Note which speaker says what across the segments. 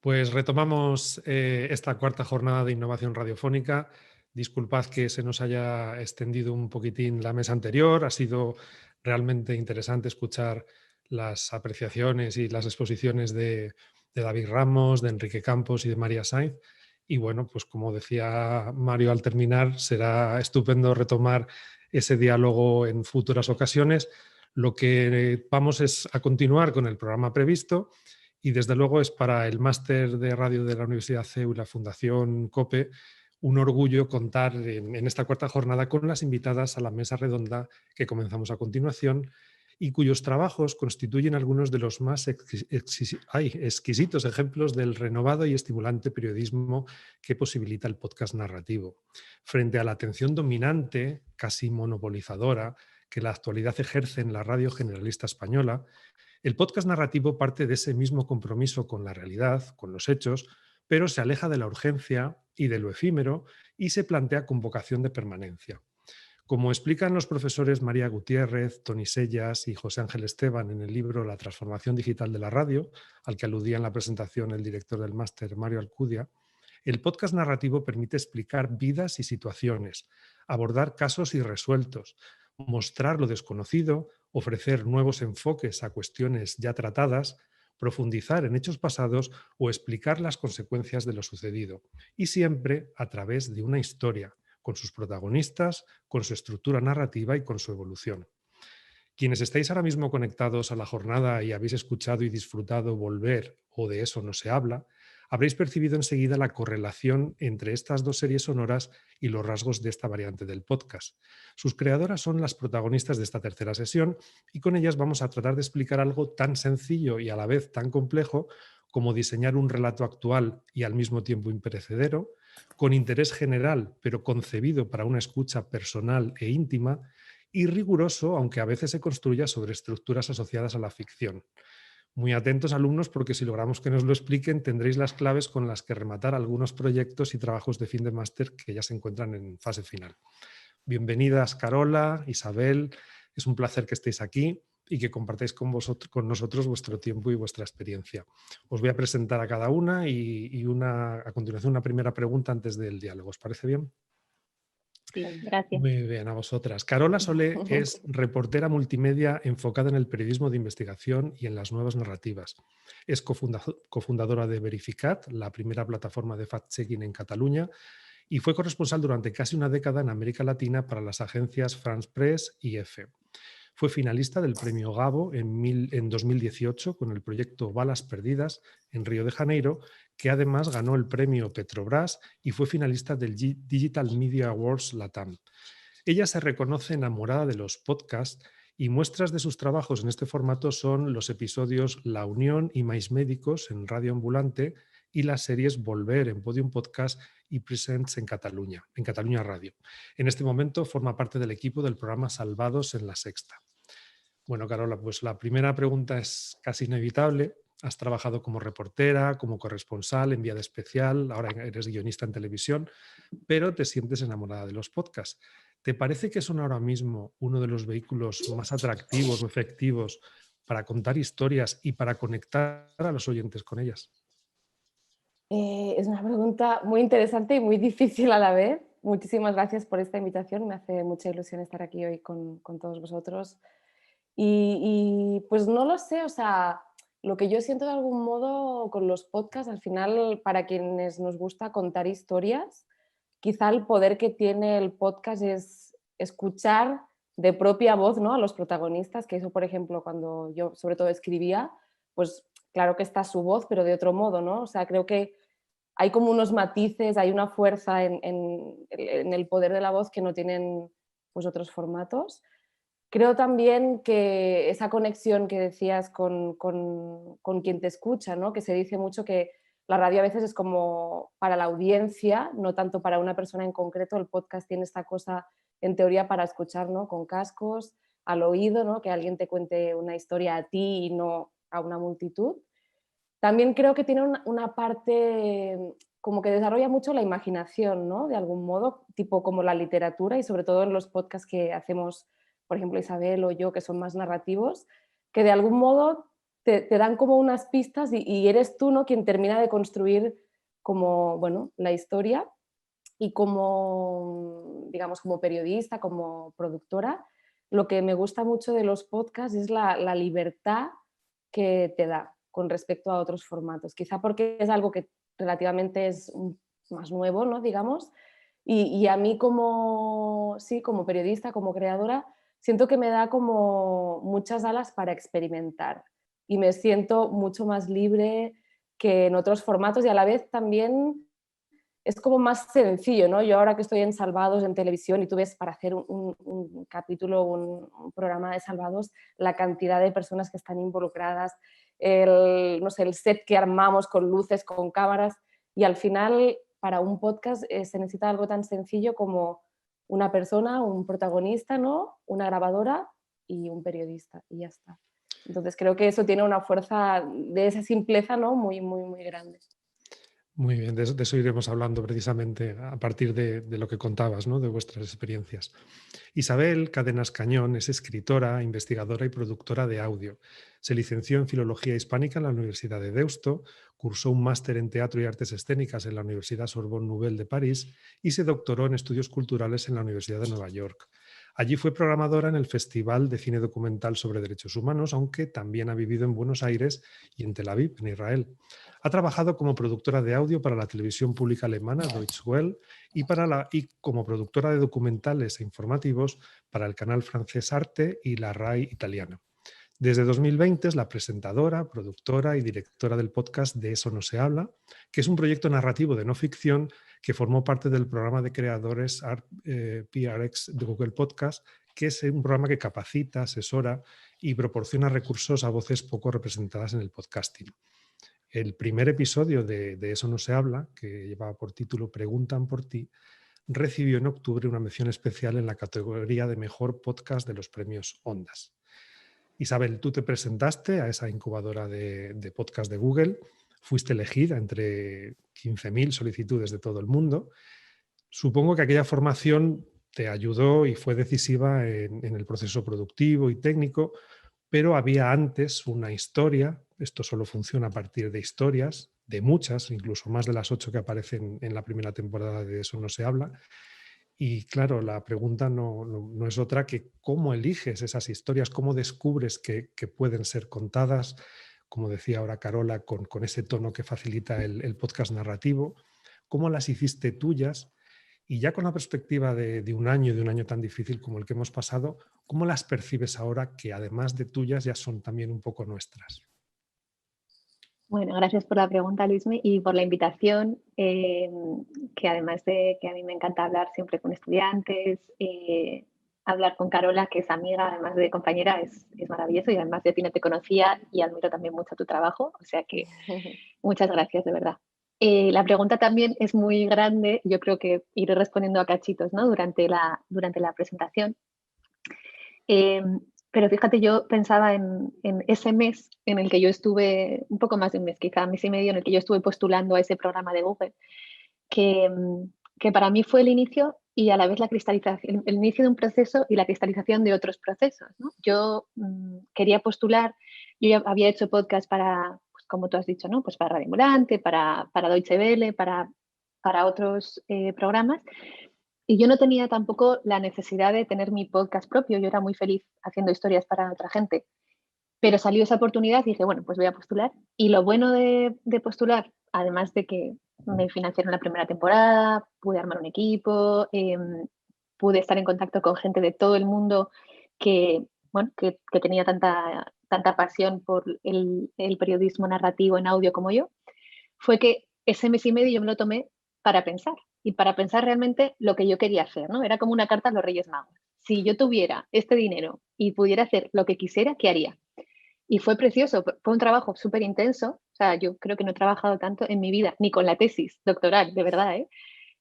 Speaker 1: Pues retomamos esta cuarta jornada de innovación radiofónica. Disculpad que se nos haya extendido un poquitín la mesa anterior. Ha sido realmente interesante escuchar las apreciaciones y las exposiciones de David Ramos, de Enrique Campos y de María Sainz. Y bueno, pues como decía Mario al terminar, será estupendo retomar ese diálogo en futuras ocasiones. Lo que vamos es a continuar con el programa previsto. Y desde luego es para el máster de radio de la Universidad CEU y la Fundación COPE un orgullo contar en esta cuarta jornada con las invitadas a la mesa redonda que comenzamos a continuación y cuyos trabajos constituyen algunos de los más exquisitos ejemplos del renovado y estimulante periodismo que posibilita el podcast narrativo. Frente a la atención dominante, casi monopolizadora, que la actualidad ejerce en la radio generalista española, el podcast narrativo parte de ese mismo compromiso con la realidad, con los hechos, pero se aleja de la urgencia y de lo efímero y se plantea con vocación de permanencia. Como explican los profesores María Gutiérrez, Toni Sellas y José Ángel Esteban en el libro La transformación digital de la radio, al que aludía en la presentación el director del máster Mario Alcudia, el podcast narrativo permite explicar vidas y situaciones, abordar casos irresueltos, mostrar lo desconocido, ofrecer nuevos enfoques a cuestiones ya tratadas, profundizar en hechos pasados o explicar las consecuencias de lo sucedido, y siempre a través de una historia, con sus protagonistas, con su estructura narrativa y con su evolución. Quienes estáis ahora mismo conectados a la jornada y habéis escuchado y disfrutado Volver o De eso no se habla, habréis percibido enseguida la correlación entre estas dos series sonoras y los rasgos de esta variante del podcast. Sus creadoras son las protagonistas de esta tercera sesión y con ellas vamos a tratar de explicar algo tan sencillo y a la vez tan complejo como diseñar un relato actual y al mismo tiempo imperecedero, con interés general pero concebido para una escucha personal e íntima, y riguroso, aunque a veces se construya sobre estructuras asociadas a la ficción. Muy atentos, alumnos, porque si logramos que nos lo expliquen, tendréis las claves con las que rematar algunos proyectos y trabajos de fin de máster que ya se encuentran en fase final. Bienvenidas, Carola, Isabel, es un placer que estéis aquí y que compartáis con nosotros vuestro tiempo y vuestra experiencia. Os voy a presentar a cada una y a continuación una primera pregunta antes del diálogo. ¿Os parece bien?
Speaker 2: Sí, gracias.
Speaker 1: Muy bien, a vosotras. Carola Solé es reportera multimedia enfocada en el periodismo de investigación y en las nuevas narrativas. Es cofundadora de Verificat, la primera plataforma de fact-checking en Cataluña, y fue corresponsal durante casi una década en América Latina para las agencias France Press y EFE. Fue finalista del premio Gabo en 2018 con el proyecto Balas Perdidas en Río de Janeiro, que además ganó el premio Petrobras y fue finalista del Digital Media Awards Latam. Ella se reconoce enamorada de los podcasts y muestras de sus trabajos en este formato son los episodios La Unión y Mais Médicos en Radio Ambulante y las series Volver en Podium Podcast y Presents en Cataluña Radio. En este momento forma parte del equipo del programa Salvados en La Sexta. Bueno, Carola, pues la primera pregunta es casi inevitable. Has trabajado como reportera, como corresponsal, enviada especial, ahora eres guionista en televisión, pero te sientes enamorada de los podcasts. ¿Te parece que son ahora mismo uno de los vehículos más atractivos o efectivos para contar historias y para conectar a los oyentes con ellas?
Speaker 2: Es una pregunta muy interesante y muy difícil a la vez. Muchísimas gracias por esta invitación. Me hace mucha ilusión estar aquí hoy con todos vosotros. Pues no lo sé, o sea, lo que yo siento de algún modo con los podcasts, al final, para quienes nos gusta contar historias, quizá el poder que tiene el podcast es escuchar de propia voz, ¿no?, a los protagonistas, que eso, por ejemplo, cuando yo sobre todo escribía, pues claro que está su voz, pero de otro modo, ¿no? O sea, creo que hay como unos matices, hay una fuerza en el poder de la voz que no tienen pues, otros formatos. Creo también que esa conexión que decías con quien te escucha, ¿no? Que se dice mucho que la radio a veces es como para la audiencia, no tanto para una persona en concreto. El podcast tiene esta cosa, en teoría, para escuchar, ¿no?, con cascos, al oído, ¿no?, que alguien te cuente una historia a ti y no a una multitud. También creo que tiene una parte como que desarrolla mucho la imaginación, ¿no?, de algún modo, tipo como la literatura, y sobre todo en los podcasts que hacemos, por ejemplo, Isabel o yo, que son más narrativos, que de algún modo te dan como unas pistas y eres tú, ¿no?, quien termina de construir como, bueno, la historia. Y como, digamos, como periodista, como productora, lo que me gusta mucho de los podcasts es la libertad que te da con respecto a otros formatos. Quizá porque es algo que relativamente es más nuevo, ¿no?, digamos, y a mí como, sí, como periodista, como creadora, siento que me da como muchas alas para experimentar y me siento mucho más libre que en otros formatos y a la vez también es como más sencillo, ¿no? Yo ahora que estoy en Salvados en televisión y tú ves para hacer un capítulo, un programa de Salvados, la cantidad de personas que están involucradas, no sé, el set que armamos con luces, con cámaras, y al final para un podcast se necesita algo tan sencillo como una persona, un protagonista, ¿no?, una grabadora y un periodista, y ya está. Entonces creo que eso tiene una fuerza de esa simpleza, ¿no?, muy, muy, muy grande.
Speaker 1: Muy bien, de eso iremos hablando precisamente a partir de lo que contabas, ¿no? De vuestras experiencias. Isabel Cadenas Cañón es escritora, investigadora y productora de audio. Se licenció en Filología Hispánica en la Universidad de Deusto, cursó un máster en Teatro y Artes Escénicas en la Universidad Sorbonne Nouvelle de París y se doctoró en Estudios Culturales en la Universidad de Nueva York. Allí fue programadora en el Festival de Cine Documental sobre Derechos Humanos, aunque también ha vivido en Buenos Aires y en Tel Aviv, en Israel. Ha trabajado como productora de audio para la televisión pública alemana Deutsche Welle y como productora de documentales e informativos para el canal francés Arte y la RAI italiana. Desde 2020 es la presentadora, productora y directora del podcast De eso no se habla, que es un proyecto narrativo de no ficción que formó parte del programa de creadores PRX de Google Podcast, que es un programa que capacita, asesora y proporciona recursos a voces poco representadas en el podcasting. El primer episodio de Eso no se habla, que llevaba por título Preguntan por ti, recibió en octubre una mención especial en la categoría de Mejor Podcast de los premios Ondas. Isabel, tú te presentaste a esa incubadora de podcast de Google, fuiste elegida entre 15.000 solicitudes de todo el mundo. Supongo que aquella formación te ayudó y fue decisiva en el proceso productivo y técnico, pero había antes una historia. Esto solo funciona a partir de historias, de muchas, incluso más de las 8 que aparecen en la primera temporada de Eso no se habla. Y claro, la pregunta no es otra que cómo eliges esas historias, cómo descubres que pueden ser contadas, como decía ahora Carola, con ese tono que facilita el podcast narrativo, cómo las hiciste tuyas y ya con la perspectiva de un año, de un año tan difícil como el que hemos pasado, ¿cómo las percibes ahora que además de tuyas ya son también un poco nuestras?
Speaker 3: Bueno, gracias por la pregunta, Luismi, y por la invitación, que además de que a mí me encanta hablar siempre con estudiantes, hablar con Carola, que es amiga, además de compañera, es maravilloso y además de ti no te conocía y admiro también mucho tu trabajo, o sea que muchas gracias, de verdad. La pregunta también es muy grande, yo creo que iré respondiendo a cachitos, ¿no?, durante la presentación. Eh, pero fíjate, yo pensaba en ese mes en el que yo estuve, un poco más de un mes, quizá mes y medio, en el que yo estuve postulando a ese programa de Google, que, que para mí fue el inicio y a la vez la cristalización, el inicio de un proceso y la cristalización de otros procesos, ¿no? Yo quería postular, yo ya había hecho podcast para, pues, como tú has dicho, ¿no?, pues para Radio Ambulante, para Deutsche Welle, para otros programas. Y yo no tenía tampoco la necesidad de tener mi podcast propio, yo era muy feliz haciendo historias para otra gente, pero salió esa oportunidad y dije, bueno, pues voy a postular. Y lo bueno de postular, además de que me financiaron la primera temporada, pude armar un equipo, pude estar en contacto con gente de todo el mundo que, bueno, que tenía tanta pasión por el periodismo narrativo en audio como yo, fue que ese mes y medio yo me lo tomé para pensar y para pensar realmente lo que yo quería hacer, ¿no? Era como una carta a los Reyes Magos. Si yo tuviera este dinero y pudiera hacer lo que quisiera, ¿qué haría? Y fue precioso, fue un trabajo súper intenso. O sea, yo creo que no he trabajado tanto en mi vida, ni con la tesis doctoral, de verdad, ¿eh?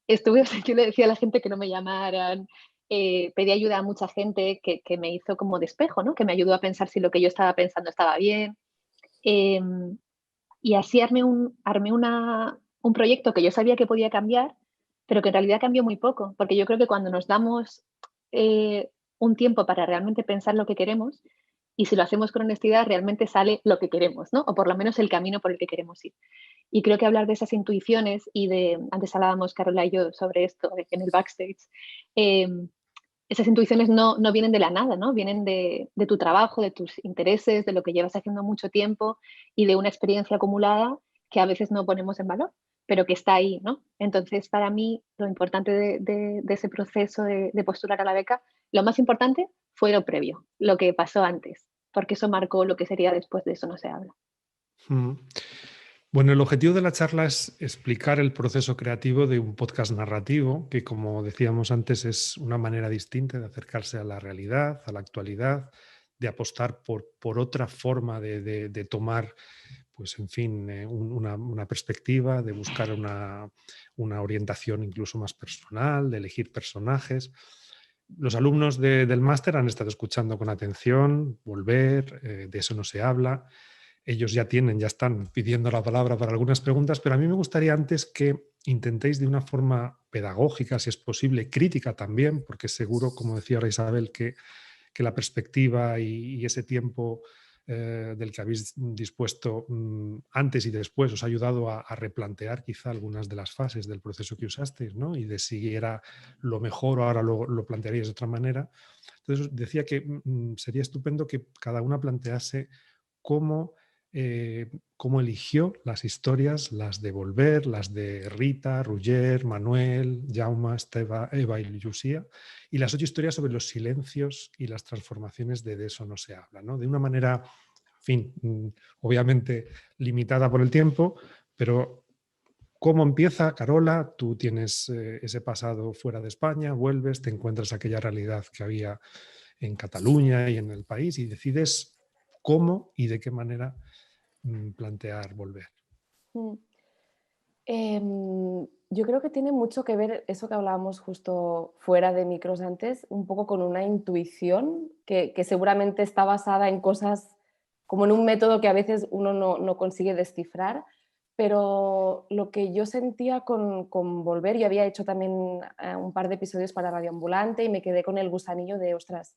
Speaker 3: Estuve, yo le decía a la gente que no me llamaran, pedí ayuda a mucha gente que me hizo como de espejo, ¿no? Que me ayudó a pensar si lo que yo estaba pensando estaba bien. Eh, y así armé un proyecto que yo sabía que podía cambiar, pero que en realidad cambió muy poco, porque yo creo que cuando nos damos un tiempo para realmente pensar lo que queremos Y si lo hacemos con honestidad, realmente sale lo que queremos, ¿no? O por lo menos el camino por el que queremos ir. Y creo que hablar de esas intuiciones antes hablábamos Carola y yo sobre esto en el backstage, esas intuiciones no vienen de la nada, ¿no? Vienen de tu trabajo, de tus intereses, de lo que llevas haciendo mucho tiempo y de una experiencia acumulada que a veces no ponemos en valor, pero que está ahí, ¿no? Entonces, para mí, lo importante de ese proceso de postular a la beca, lo más importante fue lo previo, lo que pasó antes, porque eso marcó lo que sería después de Eso no se habla.
Speaker 1: Mm. Bueno, el objetivo de la charla es explicar el proceso creativo de un podcast narrativo, que como decíamos antes es una manera distinta de acercarse a la realidad, a la actualidad, de apostar por otra forma de tomar, pues en fin, una perspectiva, de buscar una orientación incluso más personal, de elegir personajes. Los alumnos del máster han estado escuchando con atención, Volver, de eso no se habla. Ellos ya están pidiendo la palabra para algunas preguntas, pero a mí me gustaría antes que intentéis de una forma pedagógica, si es posible, crítica también, porque seguro, como decía ahora Isabel, que la perspectiva y ese tiempo del que habéis dispuesto antes y después os ha ayudado a replantear quizá algunas de las fases del proceso que usasteis, ¿no? Y de si era lo mejor o ahora lo plantearíais de otra manera. Entonces decía que sería estupendo que cada una plantease cómo, cómo eligió las historias, las de Volver, las de Rita, Ruller, Manuel, Jaume, Esteba, Eva y Lucía, y las 8 historias sobre los silencios y las transformaciones de eso no se habla, ¿no? De una manera, en fin, obviamente limitada por el tiempo, pero ¿cómo empieza, Carola? Tú tienes ese pasado fuera de España, vuelves, te encuentras aquella realidad que había en Cataluña y en el país y decides cómo y de qué manera plantear Volver.
Speaker 2: Mm. Yo creo que tiene mucho que ver eso que hablábamos justo fuera de micros antes, un poco con una intuición que seguramente está basada en cosas como en un método que a veces uno no consigue descifrar, pero lo que yo sentía con Volver, yo había hecho también un par de episodios para Radio Ambulante y me quedé con el gusanillo de, ostras,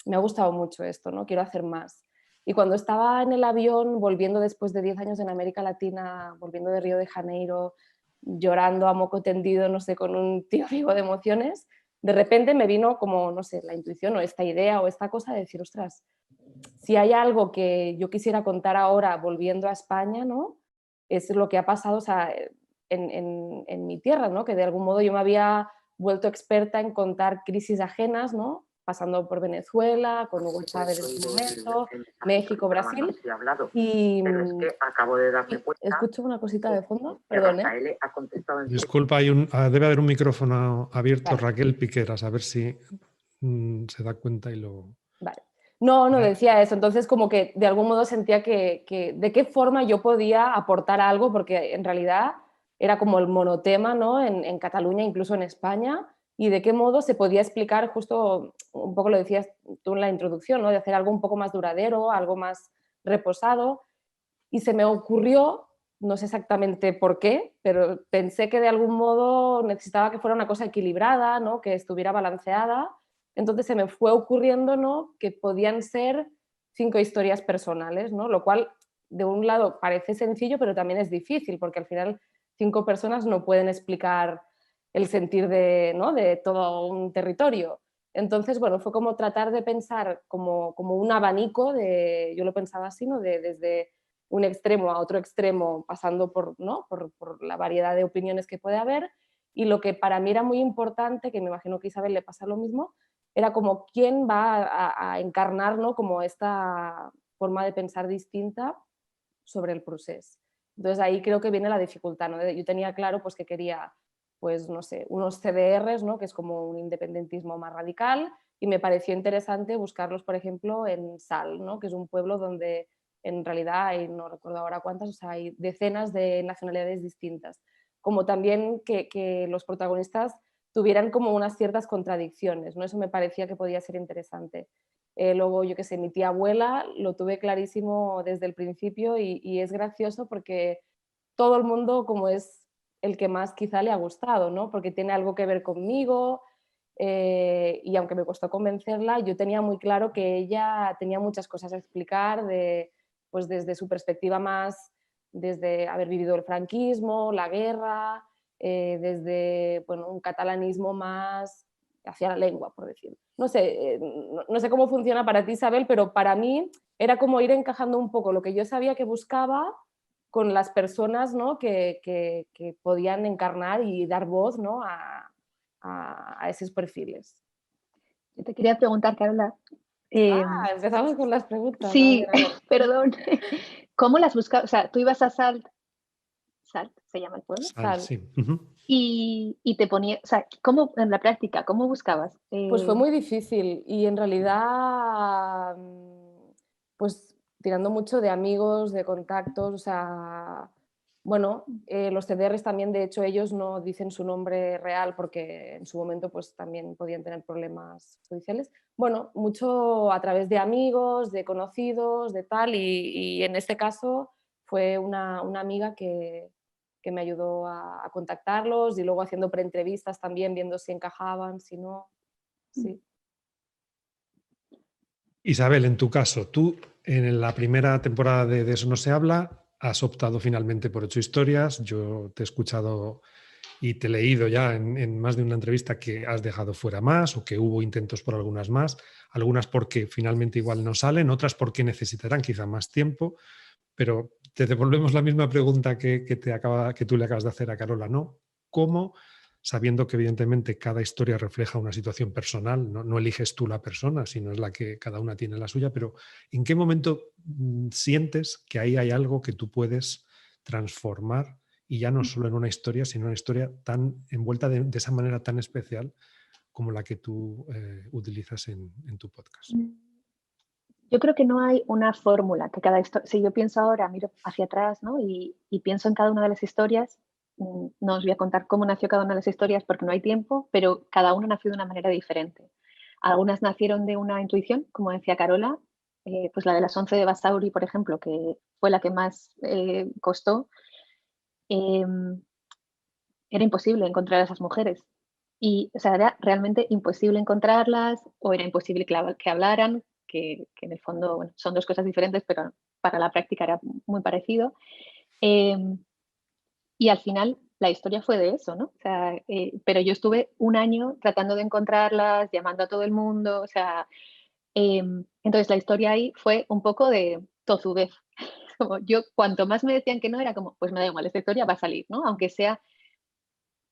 Speaker 2: me ha gustado mucho esto, ¿no? Quiero hacer más. Y cuando estaba en el avión, volviendo después de 10 años en América Latina, volviendo de Río de Janeiro, llorando a moco tendido, no sé, con un tío vivo de emociones, de repente me vino como, no sé, la intuición o esta idea o esta cosa de decir, ostras, si hay algo que yo quisiera contar ahora volviendo a España, ¿no? Es lo que ha pasado, o sea, en mi tierra, ¿no? Que de algún modo yo me había vuelto experta en contar crisis ajenas, ¿no? Pasando por Venezuela, con Hugo Chávez en su momento, México, Brasil. Y
Speaker 4: acabo de darme cuenta.
Speaker 2: escucho una cosita de fondo, perdón, ¿eh?
Speaker 4: Rafael ha contestado en
Speaker 1: Disculpa, debe haber un micrófono abierto,
Speaker 2: Vale.
Speaker 1: Raquel Piqueras, a ver si se da cuenta y lo...
Speaker 2: Vale. No, decía eso. Entonces, como que de algún modo sentía que de qué forma yo podía aportar algo, porque en realidad era como el monotema, ¿no? En Cataluña, incluso en España, y de qué modo se podía explicar, justo un poco lo decías tú en la introducción, ¿no? De hacer algo un poco más duradero, algo más reposado. Y se me ocurrió, no sé exactamente por qué, pero pensé que de algún modo necesitaba que fuera una cosa equilibrada, ¿no? Que estuviera balanceada. Entonces se me fue ocurriendo, ¿no? Que podían ser 5 historias personales, ¿no? Lo cual, de un lado, parece sencillo, pero también es difícil, porque al final 5 personas no pueden explicar el sentir de, ¿no? De todo un territorio. Entonces, bueno, fue como tratar de pensar como un abanico, yo lo pensaba así, ¿no? Desde un extremo a otro extremo, pasando ¿no? por la variedad de opiniones que puede haber. Y lo que para mí era muy importante, que me imagino que a Isabel le pasa lo mismo, era como quién va a encarnar, ¿no? Como esta forma de pensar distinta sobre el procés. Entonces ahí creo que viene la dificultad, ¿no? Yo tenía claro pues, que quería, pues no sé, unos CDRs, ¿no? Que es como un independentismo más radical, y me pareció interesante buscarlos, por ejemplo, en Sal, ¿no? Que es un pueblo donde en realidad hay, no recuerdo ahora cuántas, o sea, hay decenas de nacionalidades distintas. Como también que los protagonistas tuvieran como unas ciertas contradicciones, ¿no? Eso me parecía que podía ser interesante. Luego, yo qué sé, mi tía abuela lo tuve clarísimo desde el principio y es gracioso porque todo el mundo como es el que más quizá le ha gustado, ¿no? Porque tiene algo que ver conmigo y aunque me costó convencerla, yo tenía muy claro que ella tenía muchas cosas a explicar pues desde su perspectiva más, desde haber vivido el franquismo, la guerra, desde bueno, un catalanismo más hacia la lengua, por decirlo. No sé, no sé cómo funciona para ti, Isabel, pero para mí era como ir encajando un poco lo que yo sabía que buscaba con las personas, ¿no? que podían encarnar y dar voz, ¿no? a esos perfiles.
Speaker 3: Yo te quería preguntar, Carola.
Speaker 2: Empezamos con las preguntas.
Speaker 3: Sí,
Speaker 2: A ver.
Speaker 3: perdón. ¿Cómo las buscabas? O sea, tú ibas a Salt se llama el pueblo,
Speaker 1: Sal, sí.
Speaker 3: y te ponía, o sea, ¿cómo en la práctica, cómo buscabas?
Speaker 2: Pues fue muy difícil y en realidad, pues tirando mucho de amigos, de contactos, o sea, bueno, los CDRs también, de hecho, ellos no dicen su nombre real porque en su momento pues también podían tener problemas judiciales. Bueno, mucho a través de amigos, de conocidos, de tal, y en este caso fue una amiga que me ayudó a contactarlos y luego haciendo preentrevistas también, viendo si encajaban, si no. Sí.
Speaker 1: Isabel, en tu caso, tú en la primera temporada de Eso no se habla has optado finalmente por 8 historias. Yo te he escuchado y te he leído ya en más de una entrevista que has dejado fuera más o que hubo intentos por algunas más, algunas porque finalmente igual no salen, otras porque necesitarán quizá más tiempo, pero te devolvemos la misma pregunta que tú le acabas de hacer a Carola, ¿no? ¿Cómo, sabiendo que evidentemente cada historia refleja una situación personal, no eliges tú la persona, sino es la que cada una tiene la suya, pero ¿en qué momento sientes que ahí hay algo que tú puedes transformar y ya no solo en una historia, sino en una historia tan envuelta de esa manera tan especial como la que tú utilizas en tu podcast?
Speaker 3: Yo creo que no hay una fórmula, que cada historia, si yo pienso ahora, miro hacia atrás, ¿no? Y pienso en cada una de las historias, no os voy a contar cómo nació cada una de las historias porque no hay tiempo, pero cada una nació de una manera diferente. Algunas nacieron de una intuición, como decía Carola, pues la de las 11 de Basauri, por ejemplo, que fue la que más costó. Era imposible encontrar a esas mujeres. Y, o sea, era realmente imposible encontrarlas o era imposible que hablaran, que en el fondo bueno, son dos cosas diferentes, pero para la práctica era muy parecido. Y al final la historia fue de eso, ¿no? O sea, pero yo estuve un año tratando de encontrarlas, llamando a todo el mundo, o sea, entonces la historia ahí fue un poco de tozudez. Como yo, cuanto más me decían que no, era como, pues me da igual, esta historia va a salir, ¿no? Aunque sea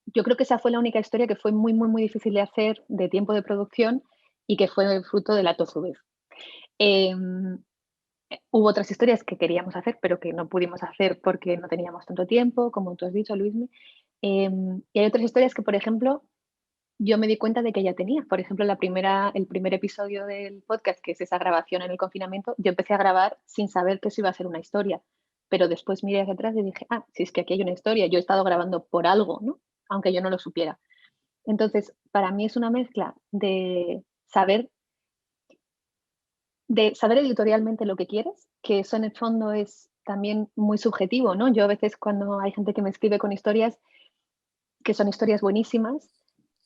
Speaker 3: yo creo que esa fue la única historia que fue muy, muy, muy difícil de hacer, de tiempo de producción y que fue fruto de la tozudez. Hubo otras historias que queríamos hacer, pero que no pudimos hacer porque no teníamos tanto tiempo, como tú has dicho, Luismi. Y hay otras historias que, por ejemplo, yo me di cuenta de que ya tenía. Por ejemplo, el primer episodio del podcast, que es esa grabación en el confinamiento, yo empecé a grabar sin saber que eso iba a ser una historia. Pero después miré hacia atrás y dije, si es que aquí hay una historia, yo he estado grabando por algo, ¿no? Aunque yo no lo supiera. Entonces, para mí es una mezcla de saber editorialmente lo que quieres, que eso en el fondo es también muy subjetivo, ¿no? Yo a veces cuando hay gente que me escribe con historias que son historias buenísimas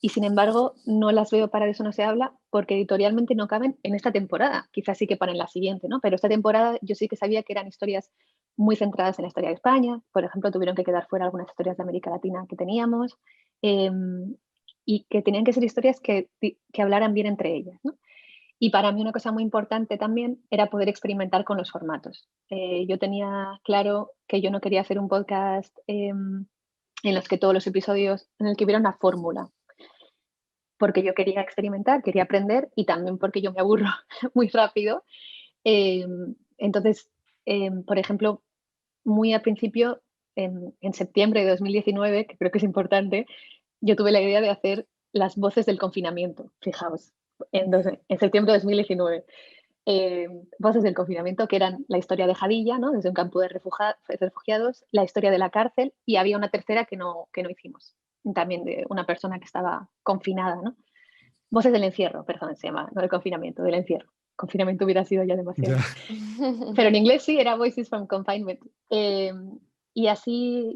Speaker 3: y sin embargo no las veo para Eso no se habla porque editorialmente no caben en esta temporada, quizás sí que para en la siguiente, ¿no? Pero esta temporada yo sí que sabía que eran historias muy centradas en la historia de España, por ejemplo, tuvieron que quedar fuera algunas historias de América Latina que teníamos y que tenían que ser historias que hablaran bien entre ellas, ¿no? Y para mí una cosa muy importante también era poder experimentar con los formatos. Yo tenía claro que yo no quería hacer un podcast en los que todos los episodios, en el que hubiera una fórmula, porque yo quería experimentar, quería aprender y también porque yo me aburro muy rápido. Entonces, por ejemplo, muy al principio, en septiembre de 2019, que creo que es importante, yo tuve la idea de hacer las voces del confinamiento, fijaos, en septiembre de 2019. Voces del confinamiento, que eran la historia de Jadilla, ¿no? Desde un campo de refugiados, la historia de la cárcel y había una tercera que no hicimos, también de una persona que estaba confinada, ¿no? Voces del encierro, perdón, se llama, no del confinamiento, del encierro. Confinamiento hubiera sido ya demasiado.
Speaker 1: Ya.
Speaker 3: Pero en inglés sí, era Voices from Confinement. Y así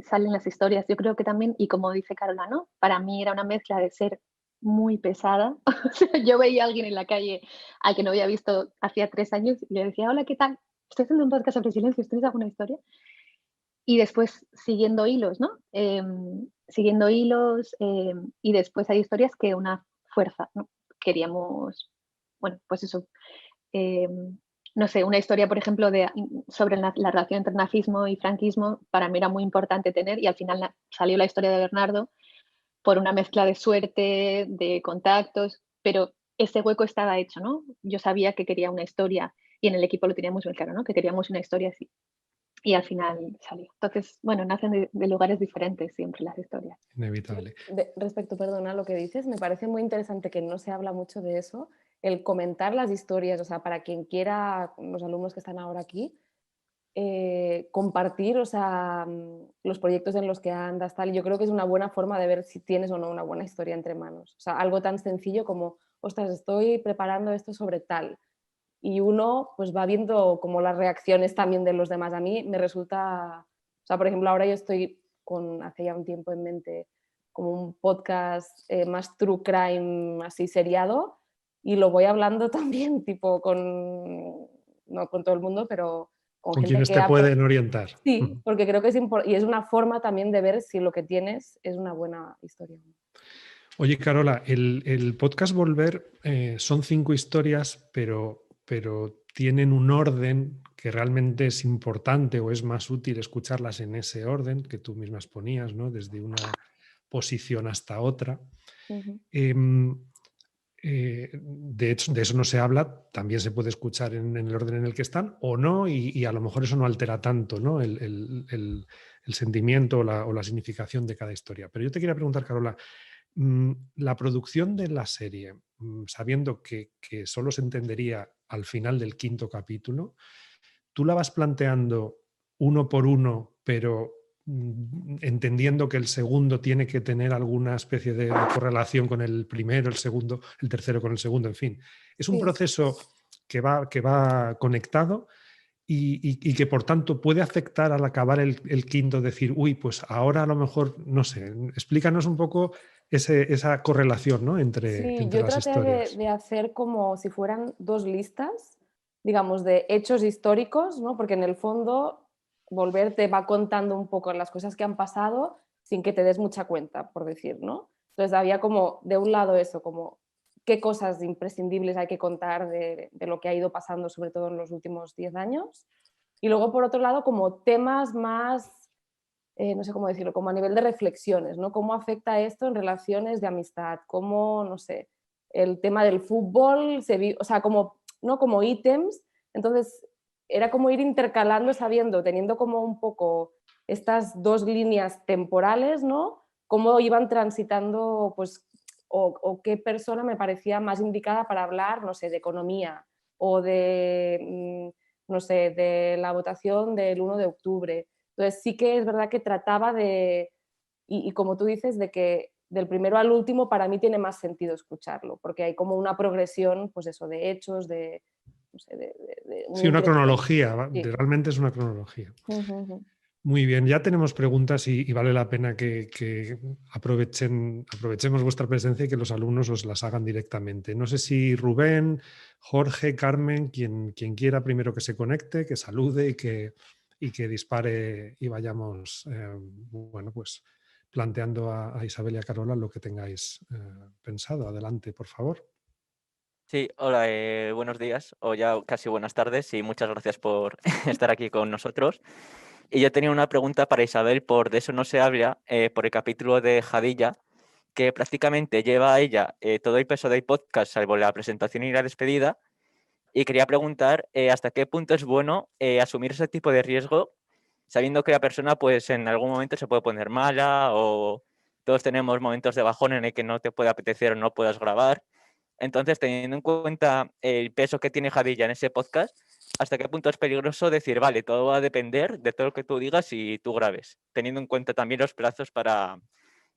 Speaker 3: salen las historias. Yo creo que también, y como dice Carola, ¿no? Para mí era una mezcla de ser muy pesada. O sea, yo veía a alguien en la calle al que no había visto hacía 3 años y le decía: "Hola, ¿qué tal? Estoy haciendo un podcast sobre silencio, ¿tienes alguna historia?". Y después siguiendo hilos, ¿no? Siguiendo hilos, y después hay historias que una fuerza, ¿no? Queríamos, bueno, pues eso, em, no sé, una historia, por ejemplo, sobre la relación entre nazismo y franquismo, para mí era muy importante tener, y al final salió la historia de Bernardo por una mezcla de suerte, de contactos, pero ese hueco estaba hecho, ¿no? Yo sabía que quería una historia y en el equipo lo teníamos muy claro, ¿no? Que queríamos una historia así. Y al final salió. Entonces, bueno, nacen de lugares diferentes siempre las historias.
Speaker 1: Inevitable.
Speaker 2: Respecto, perdona, a lo que dices, me parece muy interesante que no se habla mucho de eso, el comentar las historias, o sea, para quien quiera, los alumnos que están ahora aquí, compartir, o sea, los proyectos en los que andas, tal. Yo creo que es una buena forma de ver si tienes o no una buena historia entre manos. O sea, algo tan sencillo como, ostras, estoy preparando esto sobre tal. Y uno pues va viendo como las reacciones también de los demás. A mí me resulta, o sea, por ejemplo, ahora yo estoy hace ya un tiempo en mente, como un podcast más true crime, así seriado, y lo voy hablando también, tipo, no con todo el mundo, pero con
Speaker 1: Con
Speaker 2: gente
Speaker 1: quienes
Speaker 2: que
Speaker 1: te
Speaker 2: ha...
Speaker 1: pueden orientar.
Speaker 2: Sí, porque creo que es importante, y es una forma también de ver si lo que tienes es una buena historia.
Speaker 1: Oye, Carola, el podcast Volver son 5 historias, pero tienen un orden que realmente es importante o es más útil escucharlas en ese orden que tú misma exponías, ¿no? Desde una posición hasta otra.
Speaker 2: Ujú.
Speaker 1: De hecho, de eso no se habla, también se puede escuchar en el orden en el que están o no, y a lo mejor eso no altera tanto, ¿no? El sentimiento o la significación de cada historia. Pero yo te quería preguntar, Carola, la producción de la serie, sabiendo que solo se entendería al final del 5.º capítulo, ¿tú la vas planteando uno por uno, pero entendiendo que el segundo tiene que tener alguna especie de correlación con el primero, el segundo, el tercero con el segundo, en fin? Es un
Speaker 2: Sí.
Speaker 1: proceso que va conectado y que por tanto puede afectar al acabar el quinto, decir, uy, pues ahora a lo mejor, no sé, explícanos un poco esa correlación, ¿no?
Speaker 2: Sí,
Speaker 1: entre
Speaker 2: yo
Speaker 1: las
Speaker 2: traté
Speaker 1: historias.
Speaker 2: de hacer como si fueran dos listas, digamos, de hechos históricos, ¿no? Porque en el fondo Volver te va contando un poco las cosas que han pasado sin que te des mucha cuenta, por decir, ¿no? Entonces había como, de un lado eso, como qué cosas imprescindibles hay que contar de lo que ha ido pasando, sobre todo en los últimos 10 años. Y luego, por otro lado, como temas más no sé cómo decirlo, como a nivel de reflexiones, ¿no? ¿Cómo afecta esto en relaciones de amistad? ¿Cómo, no sé, el tema del fútbol, o sea, como, ¿no? Como ítems. Entonces, era como ir intercalando, sabiendo, teniendo como un poco estas dos líneas temporales, ¿no? Cómo iban transitando, pues, o qué persona me parecía más indicada para hablar, no sé, de economía o de, no sé, de la votación del 1 de octubre. Entonces sí que es verdad que trataba de, y como tú dices, de que del primero al último para mí tiene más sentido escucharlo, porque hay como una progresión, pues eso, de hechos, de, no sé, de un
Speaker 1: Sí, una
Speaker 2: incremento.
Speaker 1: cronología,
Speaker 2: Sí.
Speaker 1: realmente es una cronología.
Speaker 2: Ujú, ujú.
Speaker 1: Muy bien, ya tenemos preguntas y vale la pena que aprovechemos vuestra presencia y que los alumnos os las hagan directamente. No sé si Rubén, Jorge, Carmen, quien quiera primero que se conecte, que salude y que dispare y vayamos bueno, pues planteando a Isabel y a Carola lo que tengáis pensado. Adelante, por favor.
Speaker 5: Sí, hola, buenos días o ya casi buenas tardes y muchas gracias por estar aquí con nosotros. Y yo tenía una pregunta para Isabel por De eso no se habla, por el capítulo de Jadilla, que prácticamente lleva a ella todo el peso del podcast, salvo la presentación y la despedida. Y quería preguntar hasta qué punto es bueno asumir ese tipo de riesgo, sabiendo que la persona pues en algún momento se puede poner mala o todos tenemos momentos de bajón en el que no te puede apetecer o no puedas grabar. Entonces, teniendo en cuenta el peso que tiene Jadilla en ese podcast, ¿hasta qué punto es peligroso decir, vale, todo va a depender de todo lo que tú digas y tú grabes? Teniendo en cuenta también los plazos para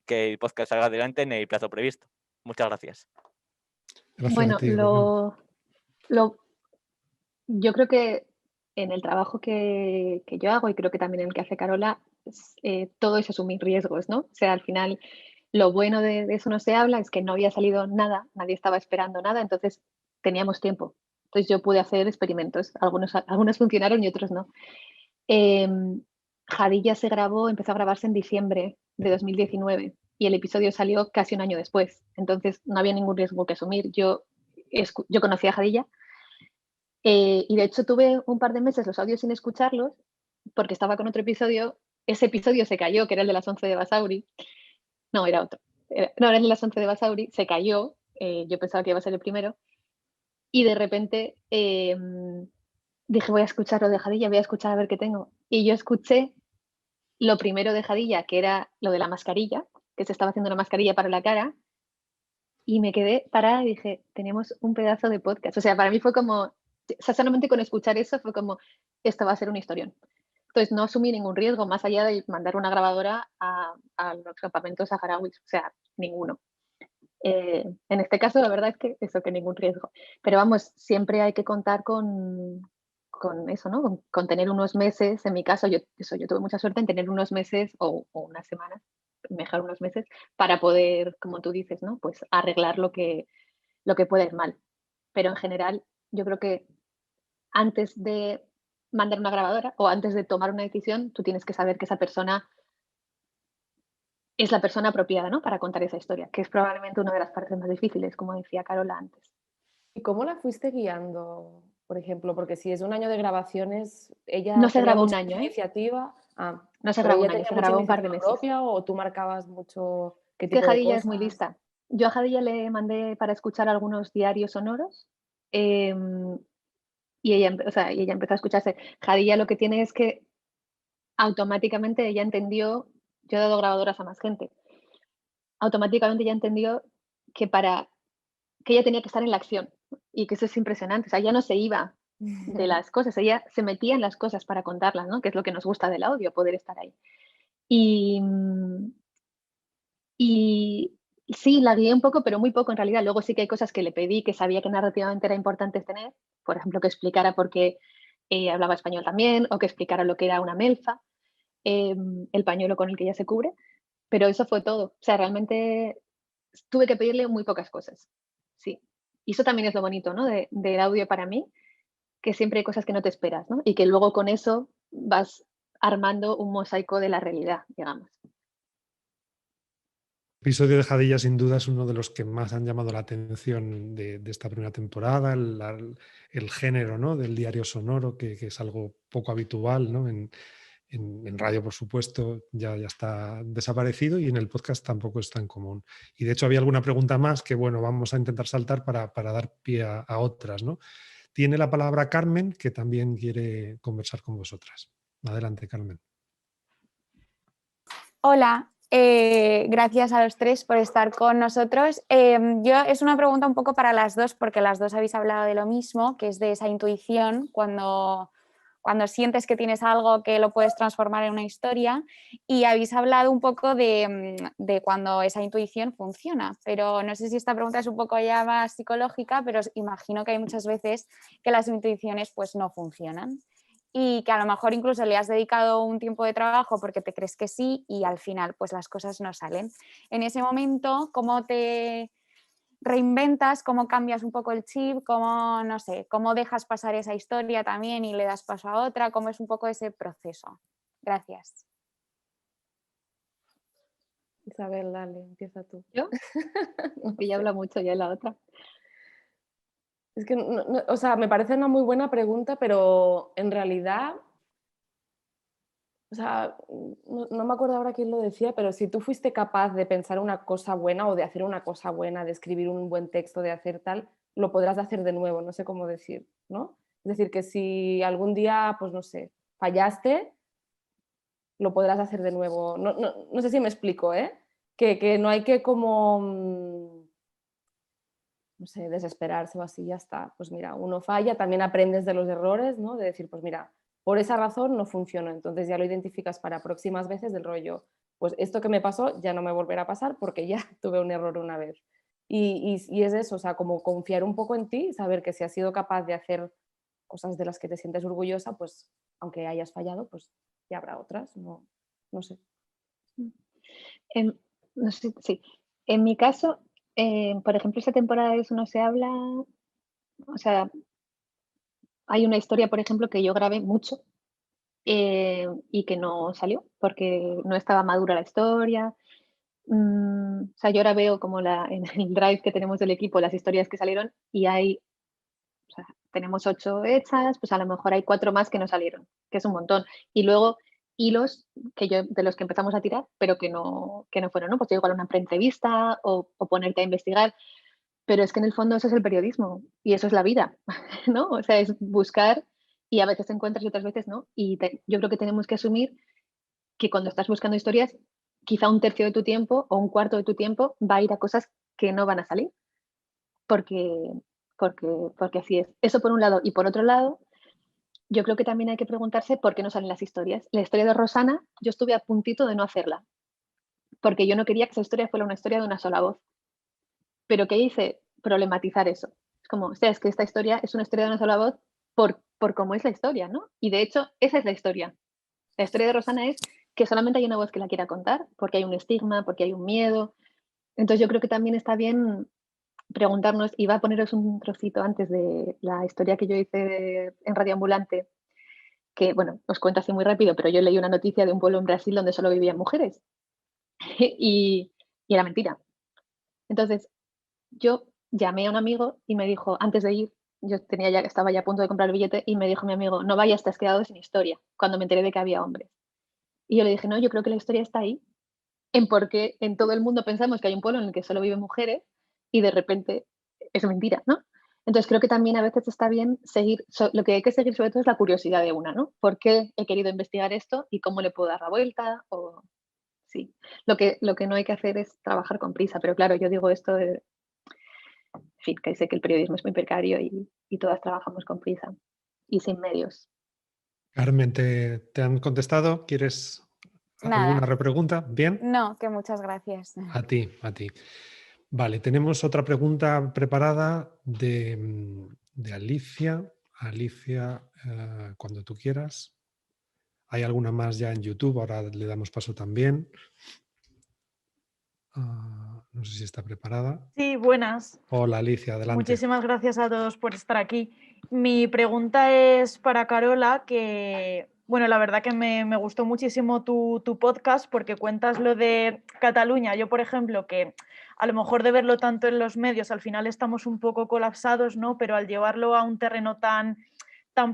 Speaker 5: que el podcast salga adelante en el plazo previsto. Muchas gracias.
Speaker 1: Gracias a
Speaker 3: Bueno,
Speaker 1: ti, Rubén.
Speaker 3: lo yo creo que en el trabajo que yo hago y creo que también en el que hace Carola, todo es asumir riesgos, ¿no? O sea, al final lo bueno de Eso no se habla es que no había salido nada, nadie estaba esperando nada, entonces teníamos tiempo. Entonces yo pude hacer experimentos, algunos funcionaron y otros no. Jadilla empezó a grabarse en diciembre de 2019 y el episodio salió casi un año después, entonces no había ningún riesgo que asumir. Yo conocía a Jadilla y de hecho tuve un par de meses los audios sin escucharlos porque estaba con otro episodio. Ese episodio se cayó, que era el de las 11 de Basauri. No, era otro. No, era el de las 11 de Basauri. Se cayó. Yo pensaba que iba a ser el primero. Y de repente dije, voy a escuchar lo de Jadilla, voy a escuchar a ver qué tengo. Y yo escuché lo primero de Jadilla, que era lo de la mascarilla, que se estaba haciendo una mascarilla para la cara. Y me quedé parada y dije, tenemos un pedazo de podcast. O sea, para mí fue como, o sea, solamente con escuchar eso fue como, esto va a ser un historión. Entonces no asumí ningún riesgo más allá de mandar una grabadora a los campamentos saharauis, o sea, ninguno. En este caso, la verdad es que eso, que ningún riesgo. Pero vamos, siempre hay que contar con eso, ¿no? Con tener unos meses, en mi caso, yo tuve mucha suerte en tener unos meses o unas semanas, mejor unos meses, para poder, como tú dices, ¿no? Pues arreglar lo que puede ir mal. Pero en general, yo creo que antes de mandar una grabadora o antes de tomar una decisión, tú tienes que saber que esa persona es la persona apropiada, ¿no? Para contar esa historia, que es probablemente una de las partes más difíciles, como decía Carola antes.
Speaker 2: ¿Y cómo la fuiste guiando, por ejemplo? Porque si es un año de grabaciones, ella
Speaker 3: No se
Speaker 2: tenía
Speaker 3: grabó un
Speaker 2: mucha
Speaker 3: año, ¿eh?
Speaker 2: iniciativa.
Speaker 3: No se
Speaker 2: Pero
Speaker 3: grabó
Speaker 2: ella
Speaker 3: un año,
Speaker 2: tenía
Speaker 3: se
Speaker 2: mucha
Speaker 3: grabó un par de
Speaker 2: iniciativa
Speaker 3: meses.
Speaker 2: propia o tú marcabas mucho qué
Speaker 3: Es que
Speaker 2: tipo de
Speaker 3: Jadilla es muy
Speaker 2: cosas.
Speaker 3: lista. Yo a Jadilla le mandé para escuchar algunos diarios sonoros y ella empezó a escucharse. Jadilla lo que tiene es que automáticamente ella entendió, yo he dado grabadoras a más gente, automáticamente ella entendió que ella tenía que estar en la acción y que eso es impresionante. O sea, ella no se iba de las cosas, ella se metía en las cosas para contarlas, ¿no? Que es lo que nos gusta del audio, poder estar ahí. Y sí, la guié un poco, pero muy poco en realidad. Luego sí que hay cosas que le pedí que sabía que narrativamente era importante tener, por ejemplo, que explicara por qué hablaba español también, o que explicara lo que era una melfa, el pañuelo con el que ella se cubre, pero eso fue todo. O sea, realmente tuve que pedirle muy pocas cosas. Sí. Y eso también es lo bonito, ¿no? Del audio para mí, que siempre hay cosas que no te esperas, ¿no? Y que luego con eso vas armando un mosaico de la realidad, digamos.
Speaker 1: El episodio de Jadilla sin duda es uno de los que más han llamado la atención de esta primera temporada, el género, ¿no? Del diario sonoro, que es algo poco habitual, ¿no? En radio, por supuesto, ya está desaparecido y en el podcast tampoco es tan común. Y de hecho había alguna pregunta más que, bueno, vamos a intentar saltar para dar pie a otras, ¿no? Tiene la palabra Carmen, que también quiere conversar con vosotras. Adelante, Carmen.
Speaker 6: Hola, gracias a los tres por estar con nosotros. Es una pregunta un poco para las dos, porque las dos habéis hablado de lo mismo, que es de esa intuición, cuando sientes que tienes algo que lo puedes transformar en una historia, y habéis hablado un poco de cuando esa intuición funciona, pero no sé si esta pregunta es un poco ya más psicológica, pero imagino que hay muchas veces que las intuiciones pues no funcionan y que a lo mejor incluso le has dedicado un tiempo de trabajo porque te crees que sí y al final pues las cosas no salen. En ese momento, ¿cómo te reinventas? ¿Cómo cambias un poco el chip? ¿Cómo, no sé, cómo dejas pasar esa historia también y le das paso a otra? ¿Cómo es un poco ese proceso? Gracias.
Speaker 2: Isabel, dale, empieza tú.
Speaker 3: ¿Yo?
Speaker 2: No
Speaker 3: Ella
Speaker 2: sé.
Speaker 3: habla mucho, ya la otra.
Speaker 2: Es que, o sea, me parece una muy buena pregunta, pero en realidad, o sea, no me acuerdo ahora quién lo decía, pero si tú fuiste capaz de pensar una cosa buena o de hacer una cosa buena, de escribir un buen texto, de hacer tal, lo podrás hacer de nuevo, no sé cómo decir, ¿no? Es decir, que si algún día, pues no sé, fallaste, lo podrás hacer de nuevo. No sé si me explico, ¿eh? Que no hay que como, no sé, desesperarse o así, ya está. Pues mira, uno falla, también aprendes de los errores, ¿no? De decir, pues mira, por esa razón no funcionó, entonces ya lo identificas para próximas veces del rollo, pues esto que me pasó ya no me volverá a pasar porque ya tuve un error una vez. Y es eso, o sea, como confiar un poco en ti, saber que si has sido capaz de hacer cosas de las que te sientes orgullosa, pues aunque hayas fallado, pues ya habrá otras, no sé.
Speaker 3: Em, no sé, sí. En mi caso, por ejemplo, esta temporada de Eso no se habla, o sea, hay una historia, por ejemplo, que yo grabé mucho y que no salió porque no estaba madura la historia. O sea, yo ahora veo como en el drive que tenemos del equipo las historias que salieron y hay, o sea, tenemos 8 hechas, pues a lo mejor hay 4 más que no salieron, que es un montón. Y luego hilos de los que empezamos a tirar, pero que no fueron, ¿no? Pues igual una pre-entrevista o ponerte a investigar, pero es que en el fondo eso es el periodismo y eso es la vida, ¿no? O sea, es buscar y a veces te encuentras y otras veces no. Y yo creo que tenemos que asumir que cuando estás buscando historias, quizá un tercio de tu tiempo o un cuarto de tu tiempo va a ir a cosas que no van a salir, porque, porque así es. Eso por un lado. Y por otro lado, yo creo que también hay que preguntarse por qué no salen las historias. La historia de Rosana, yo estuve a puntito de no hacerla, porque yo no quería que esa historia fuera una historia de una sola voz. Pero ¿qué hice? Problematizar eso. Es como, o sea, es que esta historia es una historia de una sola voz por cómo es la historia, ¿no? Y de hecho, esa es la historia. La historia de Rosana es que solamente hay una voz que la quiera contar, porque hay un estigma, porque hay un miedo. Entonces yo creo que también está bien preguntarnos, y va a poneros un trocito antes de la historia que yo hice en Radio Ambulante, que, bueno, os cuento así muy rápido, pero yo leí una noticia de un pueblo en Brasil donde solo vivían mujeres y era mentira. Entonces yo llamé a un amigo y me dijo, antes de ir, estaba ya a punto de comprar el billete y me dijo mi amigo, no vayas, te has quedado sin historia, cuando me enteré de que había hombres. Y yo le dije, no, yo creo que la historia está ahí, en por qué en todo el mundo pensamos que hay un pueblo en el que solo viven mujeres y de repente es mentira, ¿no? Entonces creo que también a veces está bien seguir, lo que hay que seguir sobre todo es la curiosidad de una, ¿no? ¿Por qué he querido investigar esto y cómo le puedo dar la vuelta? O sí, lo que no hay que hacer es trabajar con prisa, pero claro, yo digo esto de, en fin, que sé que el periodismo es muy precario y todas trabajamos con prisa y sin medios.
Speaker 1: Carmen, ¿te han contestado? ¿Quieres alguna
Speaker 6: Nada,
Speaker 1: repregunta? ¿Bien?
Speaker 6: no, que muchas gracias.
Speaker 1: A ti, a ti. Vale, tenemos otra pregunta preparada de Alicia. Alicia, cuando tú quieras. Hay alguna más ya en YouTube, ahora le damos paso también. No sé si está preparada.
Speaker 7: Sí, buenas.
Speaker 1: Hola Alicia, adelante.
Speaker 7: Muchísimas gracias a todos por estar aquí. Mi pregunta es para Carola, que, bueno, la verdad que me gustó muchísimo tu podcast porque cuentas lo de Cataluña. Yo, por ejemplo, que a lo mejor de verlo tanto en los medios, al final estamos un poco colapsados, ¿no? Pero al llevarlo a un terreno tan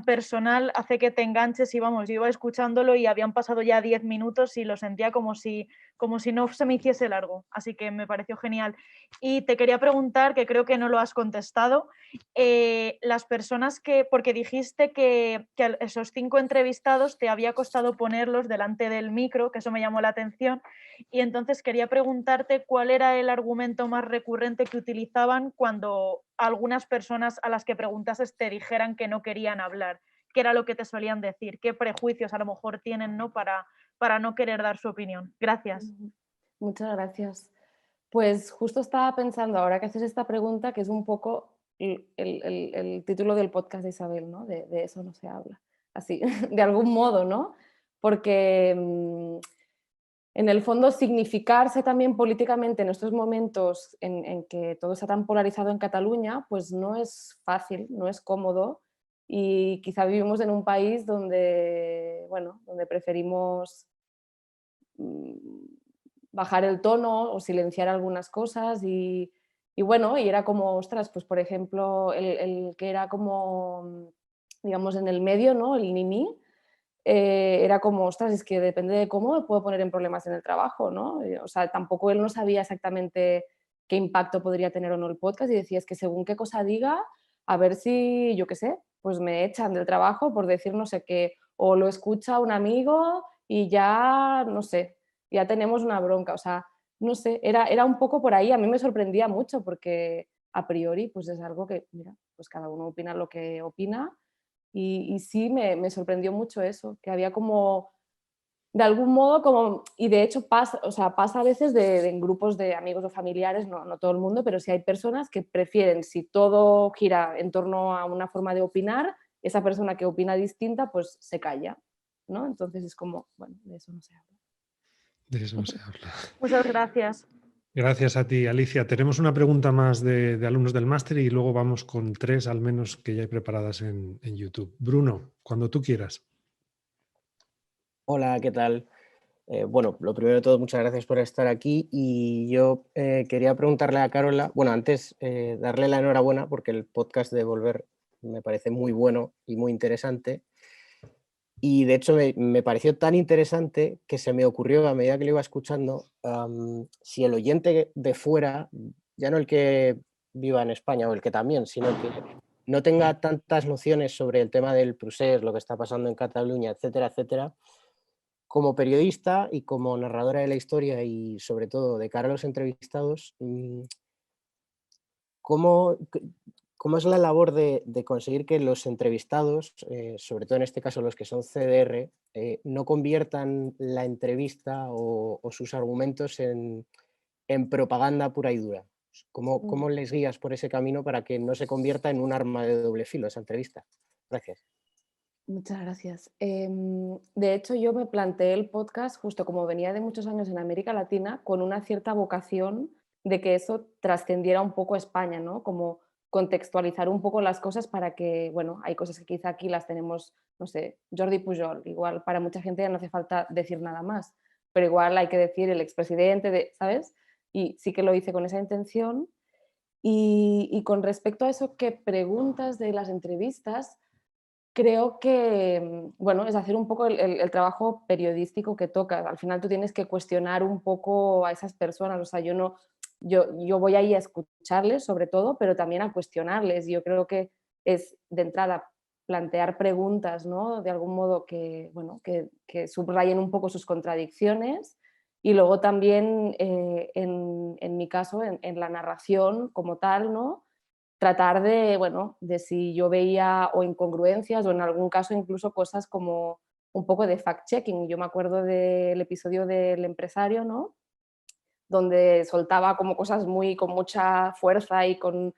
Speaker 7: personal hace que te enganches y vamos, yo iba escuchándolo y habían pasado ya 10 minutos y lo sentía como si no se me hiciese largo, así que me pareció genial. Y te quería preguntar, que creo que no lo has contestado, las personas porque dijiste que esos 5 entrevistados te había costado ponerlos delante del micro, que eso me llamó la atención, y entonces quería preguntarte cuál era el argumento más recurrente que utilizaban cuando algunas personas a las que preguntases te dijeran que no querían hablar. ¿Qué era lo que te solían decir? ¿Qué prejuicios a lo mejor tienen, ¿no? para no querer dar su opinión? Gracias.
Speaker 2: Muchas gracias. Pues justo estaba pensando, ahora que haces esta pregunta, que es un poco el título del podcast de Isabel, ¿no? De eso no se habla. Así, de algún modo, ¿no? Porque en el fondo significarse también políticamente en estos momentos en que todo está tan polarizado en Cataluña, pues no es fácil, no es cómodo y quizá vivimos en un país donde, bueno, donde preferimos bajar el tono o silenciar algunas cosas y bueno, y era como, ostras, pues por ejemplo, el que era como, digamos, en el medio, ¿no? El nini, era como, ostras, es que depende de cómo me puedo poner en problemas en el trabajo, ¿no? O sea, tampoco él no sabía exactamente qué impacto podría tener o no el podcast y decía, es que según qué cosa diga, a ver si, yo qué sé, pues me echan del trabajo por decir no sé qué, o lo escucha un amigo y ya, no sé, ya tenemos una bronca, o sea, no sé, era un poco por ahí, a mí me sorprendía mucho porque a priori pues es algo que, mira, pues cada uno opina lo que opina y sí me sorprendió mucho eso, que había como, de algún modo, como, y de hecho pasa, o sea, pasa a veces en grupos de amigos o familiares, no todo el mundo, pero sí hay personas que prefieren, si todo gira en torno a una forma de opinar, esa persona que opina distinta, pues se calla, ¿no? Entonces es como, bueno, de eso no se habla.
Speaker 1: De eso se habla.
Speaker 7: Muchas gracias.
Speaker 1: Gracias a ti, Alicia. Tenemos una pregunta más de alumnos del máster y luego vamos con 3 al menos que ya hay preparadas en YouTube. Bruno, cuando tú quieras.
Speaker 8: Hola, ¿qué tal? Bueno, lo primero de todo, muchas gracias por estar aquí y yo quería preguntarle a Carola, bueno, antes darle la enhorabuena porque el podcast de Volver me parece muy bueno y muy interesante y de hecho me pareció tan interesante que se me ocurrió a medida que lo iba escuchando, si el oyente de fuera, ya no el que viva en España o el que también, sino el que no tenga tantas nociones sobre el tema del procés, lo que está pasando en Cataluña, etcétera, etcétera, como periodista y como narradora de la historia y sobre todo de cara a los entrevistados, ¿cómo, cómo es la labor de conseguir que los entrevistados, sobre todo en este caso los que son CDR, no conviertan la entrevista o sus argumentos en propaganda pura y dura? ¿Cómo les guías por ese camino para que no se convierta en un arma de doble filo esa entrevista? Gracias.
Speaker 2: Muchas gracias. De hecho, yo me planteé el podcast justo como venía de muchos años en América Latina, con una cierta vocación de que eso trascendiera un poco a España, ¿no? Como contextualizar un poco las cosas para que, bueno, hay cosas que quizá aquí las tenemos, no sé, Jordi Pujol, igual para mucha gente ya no hace falta decir nada más, pero igual hay que decir el expresidente, ¿sabes? Y sí que lo hice con esa intención. Y con respecto a eso que preguntas de las entrevistas, creo que, bueno, es hacer un poco el trabajo periodístico que toca. Al final tú tienes que cuestionar un poco a esas personas. O sea, yo voy ahí a escucharles sobre todo, pero también a cuestionarles. Yo creo que es de entrada plantear preguntas, ¿no? De algún modo que, bueno, que subrayen un poco sus contradicciones. Y luego también, en mi caso, en la narración como tal, ¿no? Tratar de, bueno, de si yo veía o incongruencias o en algún caso incluso cosas como un poco de fact-checking. Yo me acuerdo del episodio del empresario, ¿no? Donde soltaba como cosas muy con mucha fuerza y con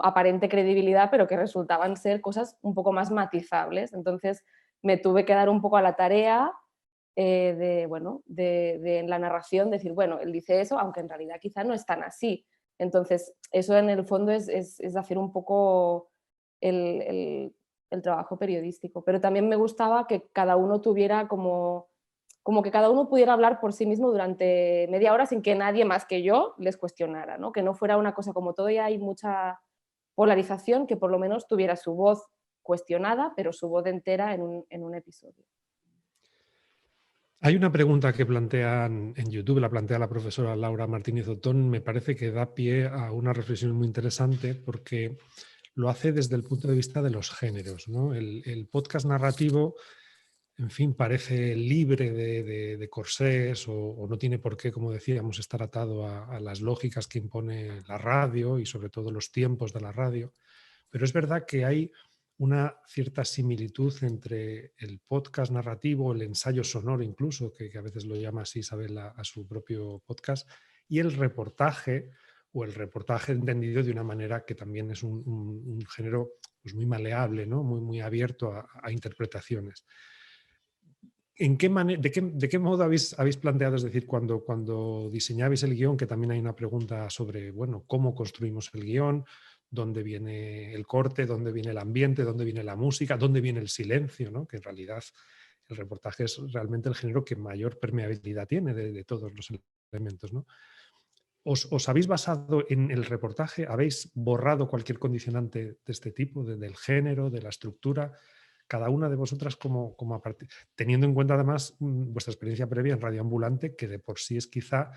Speaker 2: aparente credibilidad, pero que resultaban ser cosas un poco más matizables. Entonces me tuve que dar un poco a la tarea de, bueno, de en la narración decir, bueno, él dice eso, aunque en realidad quizá no es tan así. Entonces, eso en el fondo es hacer un poco el trabajo periodístico. Pero también me gustaba que cada uno tuviera como que cada uno pudiera hablar por sí mismo durante media hora sin que nadie más que yo les cuestionara, ¿no? Que no fuera una cosa como todo ya hay mucha polarización, que por lo menos tuviera su voz cuestionada, pero su voz entera en un episodio.
Speaker 1: Hay una pregunta que plantean en YouTube, la plantea la profesora Laura Martínez Otón, me parece que da pie a una reflexión muy interesante porque lo hace desde el punto de vista de los géneros, ¿no? El podcast narrativo, en fin, parece libre de corsés o no tiene por qué, como decíamos, estar atado a las lógicas que impone la radio y sobre todo los tiempos de la radio, pero es verdad que hay una cierta similitud entre el podcast narrativo, el ensayo sonoro incluso, que a veces lo llama así Isabel a su propio podcast, y el reportaje, o el reportaje entendido de una manera que también es un género pues muy maleable, ¿no? Muy abierto a interpretaciones. ¿De qué modo habéis planteado, es decir, cuando diseñabais el guión, que también hay una pregunta sobre, bueno, cómo construimos el guión, dónde viene el corte, dónde viene el ambiente, dónde viene la música, dónde viene el silencio, ¿no? Que en realidad el reportaje es realmente el género que mayor permeabilidad tiene de todos los elementos, ¿no? ¿Os habéis basado en el reportaje? ¿Habéis borrado cualquier condicionante de este tipo, del género, de la estructura? Cada una de vosotras teniendo en cuenta además vuestra experiencia previa en Radio Ambulante, que de por sí es quizá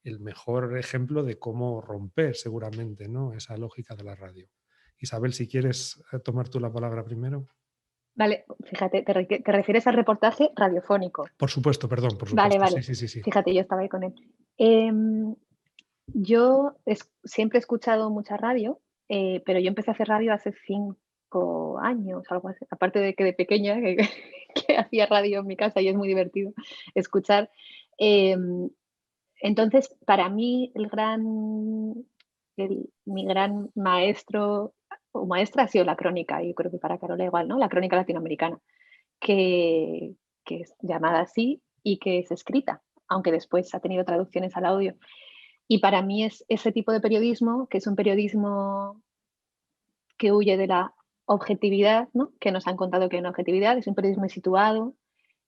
Speaker 1: el mejor ejemplo de cómo romper seguramente, ¿no? Esa lógica de la radio. Isabel, si quieres tomar tú la palabra primero.
Speaker 3: Vale, fíjate, te refieres al reportaje radiofónico.
Speaker 1: Por supuesto, perdón, por
Speaker 3: Vale,
Speaker 1: supuesto.
Speaker 3: vale.
Speaker 1: Sí.
Speaker 3: Fíjate, yo estaba ahí con él. Yo siempre he escuchado mucha radio, pero yo empecé a hacer radio hace 5 años, algo así. Aparte de que de pequeña que hacía radio en mi casa y es muy divertido escuchar. Entonces, para mí, mi gran maestro o maestra ha sido la crónica, y yo creo que para Carola igual, ¿no? La crónica latinoamericana, que es llamada así y que es escrita. aunque después ha tenido traducciones al audio. Y para mí es ese tipo de periodismo, que es un periodismo que huye de la objetividad, ¿no? Que nos han contado que hay una objetividad, es un periodismo situado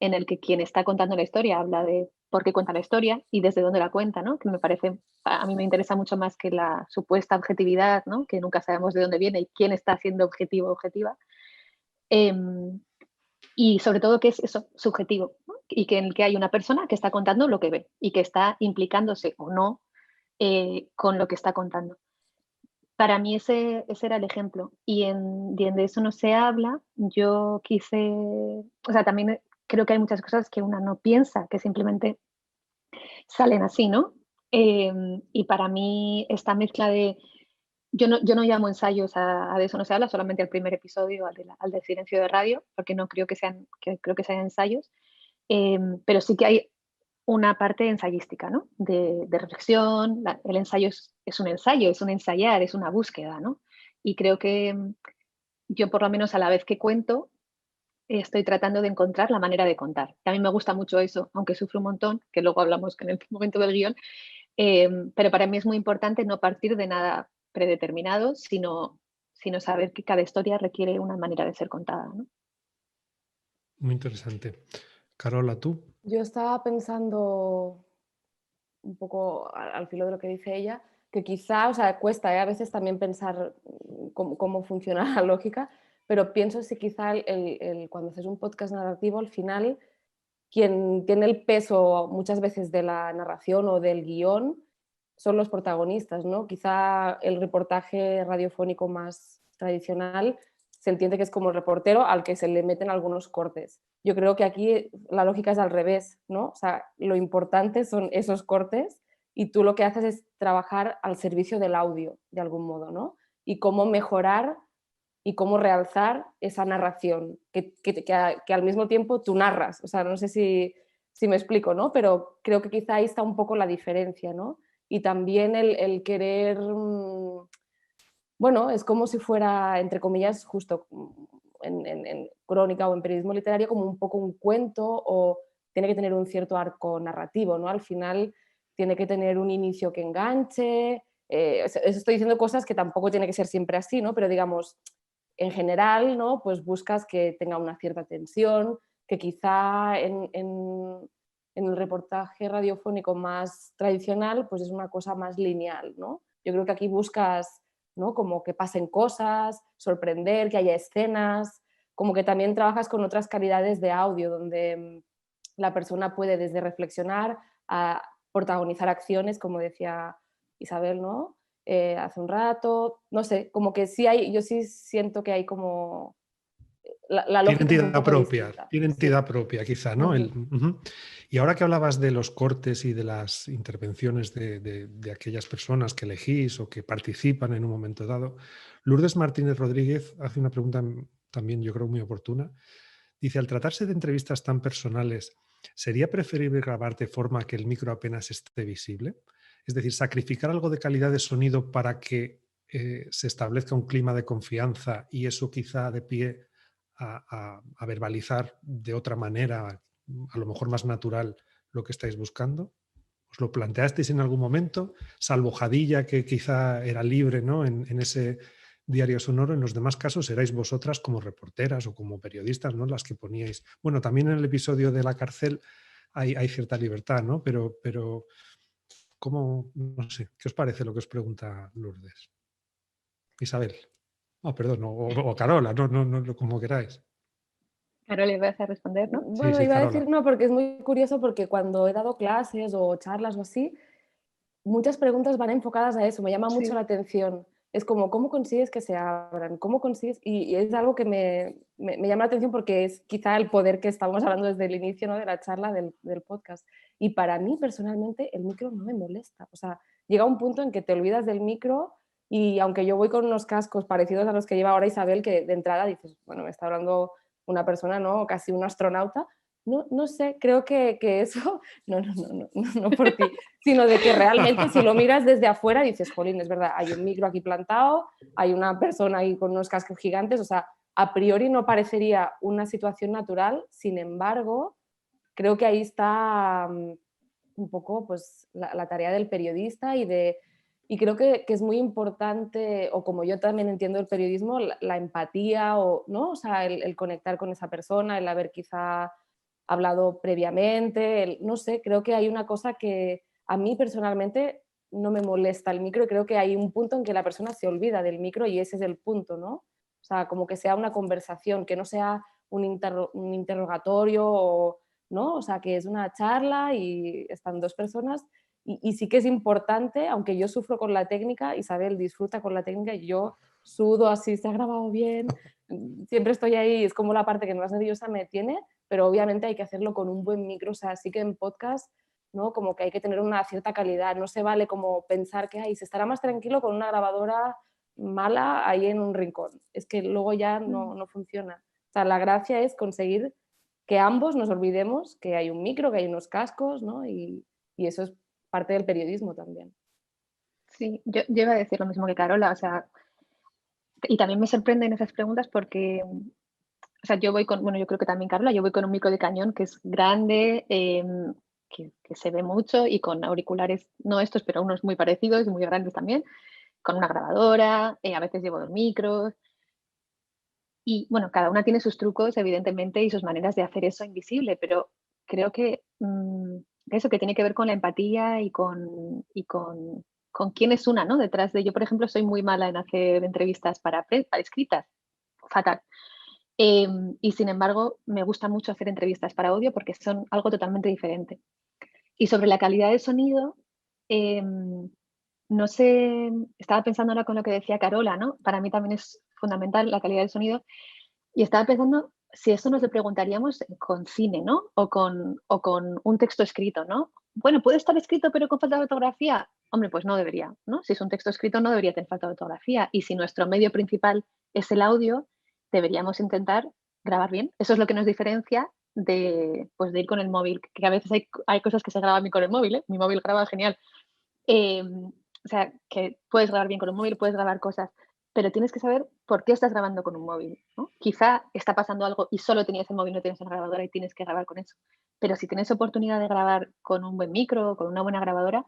Speaker 3: en el que quien está contando la historia habla de por qué cuenta la historia y desde dónde la cuenta, ¿no? Que me parece, a mí me interesa mucho más que la supuesta objetividad, ¿no? Que nunca sabemos de dónde viene y quién está siendo objetivo o objetiva. Y sobre todo que es eso, subjetivo, ¿no? Y que en el que hay una persona que está contando lo que ve y que está implicándose o no con lo que está contando. Para mí ese era el ejemplo. Y de eso no se habla. Yo quise, o sea, también creo que hay muchas cosas que una no piensa, que simplemente salen así, ¿no? Y para mí esta mezcla de, yo no llamo ensayos a de eso no se habla, solamente al primer episodio, al de Silencio de Radio, porque no creo que sean ensayos, pero sí que hay una parte ensayística, ¿no? De reflexión. El ensayo es un ensayo, es un ensayar, es una búsqueda, ¿no? Y creo que yo, por lo menos a la vez que cuento, estoy tratando de encontrar la manera de contar. A mí me gusta mucho eso, aunque sufro un montón, que luego hablamos en el momento del guión, pero para mí es muy importante no partir de nada predeterminado, sino saber que cada historia requiere una manera de ser contada, ¿no?
Speaker 1: Muy interesante. Carola, ¿tú?
Speaker 2: Yo estaba pensando un poco al filo de lo que dice ella, que quizá, o sea, cuesta a veces también pensar cómo funciona la lógica, pero pienso si quizá cuando haces un podcast narrativo, al final, quien tiene el peso muchas veces de la narración o del guión son los protagonistas, ¿no? Quizá el reportaje radiofónico más tradicional se entiende que es como el reportero al que se le meten algunos cortes. Yo creo que aquí la lógica es al revés, ¿no? O sea, lo importante son esos cortes y tú lo que haces es trabajar al servicio del audio, de algún modo, ¿no? Y cómo mejorar y cómo realzar esa narración que al mismo tiempo tú narras. O sea, no sé si me explico, ¿no? Pero creo que quizá ahí está un poco la diferencia, ¿no? Y también el querer... Bueno, es como si fuera, entre comillas, justo en crónica o en periodismo literario, como un poco un cuento o tiene que tener un cierto arco narrativo, ¿no? Al final tiene que tener un inicio que enganche. Estoy diciendo cosas que tampoco tiene que ser siempre así, ¿no? Pero digamos, en general, ¿no? Pues buscas que tenga una cierta tensión, que quizá en el reportaje radiofónico más tradicional, pues es una cosa más lineal, ¿no? Yo creo que aquí buscas, ¿no? Como que pasen cosas, sorprender, que haya escenas, como que también trabajas con otras calidades de audio, donde la persona puede desde reflexionar a protagonizar acciones, como decía Isabel, ¿no? Hace un rato, no sé, como que sí hay, yo sí siento que hay como la
Speaker 1: Tiene
Speaker 2: lógica es un
Speaker 1: entidad
Speaker 2: poco
Speaker 1: propia,
Speaker 2: distinta.
Speaker 1: tiene
Speaker 2: Sí.
Speaker 1: entidad propia quizá, ¿no? Y ahora que hablabas de los cortes y de las intervenciones de aquellas personas que elegís o que participan en un momento dado, Lourdes Martínez Rodríguez hace una pregunta también yo creo muy oportuna. Dice, al tratarse de entrevistas tan personales, ¿sería preferible grabar de forma que el micro apenas esté visible? Es decir, sacrificar algo de calidad de sonido para que se establezca un clima de confianza y eso quizá de pie a verbalizar de otra manera, a lo mejor más natural, lo que estáis buscando? ¿Os lo planteasteis en algún momento? Salvo Jadilla, que quizá era libre, ¿no? en ese diario sonoro, en los demás casos erais vosotras como reporteras o como periodistas, ¿no? Las que poníais. Bueno, también en el episodio de la cárcel hay cierta libertad, ¿no? Pero ¿cómo? No sé, ¿qué os parece lo que os pregunta Lourdes? Isabel. Perdón, o Carola, no, como queráis.
Speaker 3: Carola, ¿vas a responder, no?
Speaker 1: Sí,
Speaker 2: Bueno,
Speaker 1: sí,
Speaker 2: iba a
Speaker 1: Carola.
Speaker 2: decir no, porque es muy curioso porque cuando he dado clases o charlas o así, muchas preguntas van enfocadas a eso, me llama mucho la atención. Es como, ¿cómo consigues que se abran? ¿Cómo consigues? Y es algo que me llama la atención porque es quizá el poder que estábamos hablando desde el inicio, ¿no? De la charla del podcast. Y para mí, personalmente, el micro no me molesta. O sea, llega un punto en que te olvidas del micro y aunque yo voy con unos cascos parecidos a los que lleva ahora Isabel, que de entrada dices, bueno, me está hablando una persona, ¿no? Casi un astronauta. No sé, creo que eso, no por ti, sino de que realmente si lo miras desde afuera dices, jolín, es verdad, hay un micro aquí plantado, hay una persona ahí con unos cascos gigantes, o sea, a priori no parecería una situación natural, sin embargo, creo que ahí está un poco pues, la tarea del periodista y creo que es muy importante, o como yo también entiendo el periodismo, la empatía, ¿no? O sea, el conectar con esa persona, el haber quizá hablado previamente, no sé, creo que hay una cosa que a mí personalmente no me molesta el micro y creo que hay un punto en que la persona se olvida del micro y ese es el punto, ¿no? O sea, como que sea una conversación, que no sea un interrogatorio, ¿no? O sea, que es una charla y están dos personas y sí que es importante, aunque yo sufro con la técnica, Isabel disfruta con la técnica y yo sudo así, se ha grabado bien, siempre estoy ahí, es como la parte que más nerviosa me tiene, pero obviamente hay que hacerlo con un buen micro, o sea, sí que en podcast, ¿no? Como que hay que tener una cierta calidad, no se vale como pensar que se estará más tranquilo con una grabadora mala ahí en un rincón, es que luego ya no funciona. O sea, la gracia es conseguir que ambos nos olvidemos que hay un micro, que hay unos cascos, ¿no? Y eso es parte del periodismo también.
Speaker 3: Sí, yo iba a decir lo mismo que Carola, o sea, y también me sorprenden esas preguntas porque, o sea, yo creo que también Carola, yo voy con un micro de cañón que es grande, que se ve mucho y con auriculares, no estos, pero unos muy parecidos y muy grandes también, con una grabadora, a veces llevo 2 micros. Y bueno, cada una tiene sus trucos, evidentemente, y sus maneras de hacer eso invisible, pero creo que eso que tiene que ver con la empatía y con quién es una, ¿no? Detrás de yo, por ejemplo, soy muy mala en hacer entrevistas para escritas, fatal. Y sin embargo, me gusta mucho hacer entrevistas para audio porque son algo totalmente diferente. Y sobre la calidad del sonido, no sé, estaba pensando ahora con lo que decía Carola, ¿no? Para mí también es fundamental la calidad del sonido. Y estaba pensando si eso nos lo preguntaríamos con cine, ¿no? O con un texto escrito, ¿no? Bueno, ¿puede estar escrito pero con falta de ortografía? Hombre, pues no debería, ¿no? Si es un texto escrito no debería tener falta de ortografía. Y si nuestro medio principal es el audio, deberíamos intentar grabar bien. Eso es lo que nos diferencia de ir con el móvil, que a veces hay cosas que se graban bien con el móvil, ¿eh? Mi móvil graba genial. O sea, que puedes grabar bien con un móvil, puedes grabar cosas, pero tienes que saber por qué estás grabando con un móvil, ¿no? Quizá está pasando algo y solo tenías el móvil, no tienes la grabadora y tienes que grabar con eso. Pero si tienes oportunidad de grabar con un buen micro, con una buena grabadora,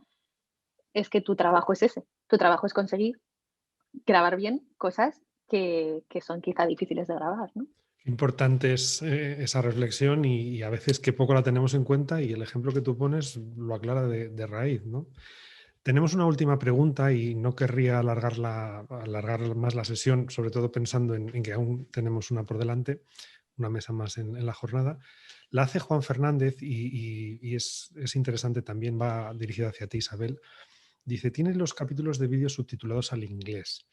Speaker 3: es que tu trabajo es ese. Tu trabajo es conseguir grabar bien cosas que son quizá difíciles de grabar, ¿no?
Speaker 1: Importante es esa reflexión y a veces que poco la tenemos en cuenta y el ejemplo que tú pones lo aclara de raíz, ¿no? Tenemos una última pregunta y no querría alargar más la sesión, sobre todo pensando en que aún tenemos una por delante, una mesa más en la jornada. La hace Juan Fernández y es interesante, también va dirigida hacia ti, Isabel. Dice, tienes los capítulos de vídeos subtitulados al inglés.